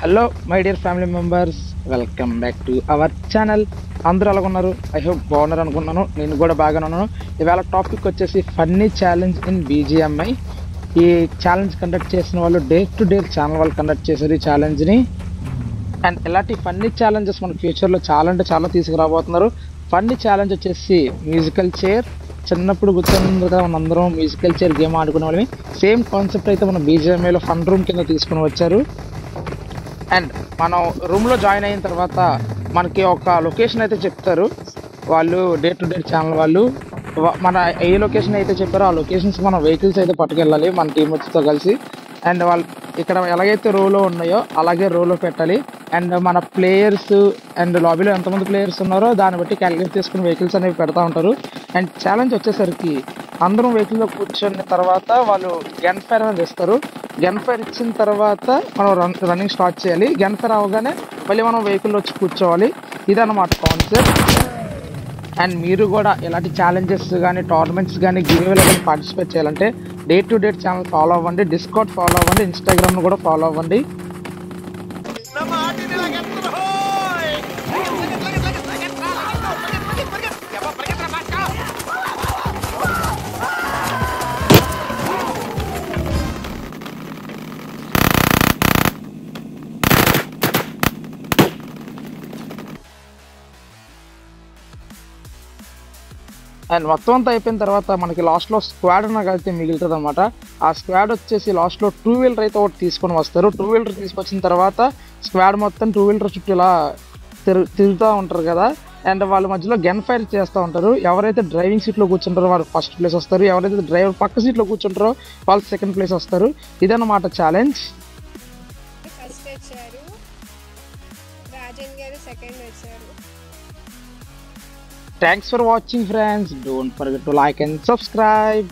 Hello my dear family members, welcome back to our channel. అందరూ ఎలా ఉన్నారు? I hope బాగున్నారు అనుకున్నాను. నేను కూడా బాగానే ఉన్నాను. ఇవాళ టాపిక్ వచ్చేసి ఫన్నీ ఛాలెంజ్ ఇన్ బీజిఎంఐ. ఈ ఛాలెంజ్ కండక్ట్ చేసిన వాళ్ళు డే టు డే ఛానల్ వాళ్ళు కండక్ట్ చేశారు ఈ ఛాలెంజ్ని. అండ్ ఇలాంటి ఫన్నీ ఛాలెంజెస్ మన ఫ్యూచర్లో చాలా అంటే చాలా తీసుకురాబోతున్నారు. ఫన్నీ ఛాలెంజ్ వచ్చేసి మ్యూజికల్ చైర్. చిన్నప్పుడు గుర్తుంది కదా, మన అందరం మ్యూజికల్ చైర్ గేమ్ ఆడుకునే వాళ్ళని. సేమ్ కాన్సెప్ట్ అయితే మన బీజిఎంఐలో ఫన్ రూమ్ కింద తీసుకుని వచ్చారు. అండ్ మనం రూమ్లో జాయిన్ అయిన తర్వాత మనకి ఒక లొకేషన్ అయితే చెప్తారు వాళ్ళు, డే టు డే ఛానల్ వాళ్ళు. మన ఏ లొకేషన్ అయితే చెప్పారో ఆ లొకేషన్స్ మన వెహికల్స్ అయితే పట్టుకెళ్ళాలి మన టీం వచ్చుతో కలిసి. అండ్ వాళ్ళు ఇక్కడ ఎలాగైతే రోలో ఉన్నాయో అలాగే రోలో పెట్టాలి. అండ్ మన ప్లేయర్స్ అండ్ లాబీలో ఎంతమంది ప్లేయర్స్ ఉన్నారో దాన్ని బట్టి క్యాలిక్యులేట్ చేసుకుని వెహికల్స్ అనేవి పెడతా ఉంటారు. అండ్ ఛాలెంజ్ వచ్చేసరికి అందరం వెహికల్లో కూర్చున్న తర్వాత వాళ్ళు గన్ ఫైర్ అనేది ఇస్తారు. గన్ ఫైర్ ఇచ్చిన తర్వాత మనం రన్నింగ్ స్టార్ట్ చేయాలి. గన్ ఫైర్ అవగానే మళ్ళీ మనం వెహికల్లో వచ్చి కూర్చోవాలి. ఇదన్నమాట కాన్సెప్ట్. అండ్ మీరు కూడా ఇలాంటి ఛాలెంజెస్ కానీ టోర్నమెంట్స్ కానీ గివేలో కానీ పార్టిసిపేట్ చేయాలంటే day to day channel follow అవ్వండి, డిస్కౌట్ ఫాలో అవ్వండి, ఇన్స్టాగ్రామ్ను కూడా ఫాలో అవ్వండి. అండ్ మొత్తం అంతా అయిపోయిన తర్వాత మనకి లాస్ట్లో స్క్వాడ్ అయితే మిగులుతుంది అనమాట. ఆ స్క్వాడ్ వచ్చేసి లాస్ట్లో 2 వీలర్ అయితే ఒకటి తీసుకొని వస్తారు. 2 వీలర్ తీసుకొచ్చిన తర్వాత స్క్వాడ్ మొత్తం 2 వీలర్ చుట్టూ ఇలా తిరుగుతూ ఉంటారు కదా. అండ్ వాళ్ళ మధ్యలో గన్ ఫైర్ చేస్తూ ఉంటారు. ఎవరైతే డ్రైవింగ్ సీట్లో కూర్చుంటారో వాళ్ళు ఫస్ట్ ప్లేస్ వస్తారు, ఎవరైతే డ్రైవర్ పక్క సీట్లో కూర్చుంటారో వాళ్ళు సెకండ్ ప్లేస్ వస్తారు. ఇదన్నమాట ఛాలెంజ్. ఫస్ట్ వచ్చారు రాజన్ గారు, సెకండ్ వచ్చారు. Thanks for watching friends. Don't forget to like and subscribe.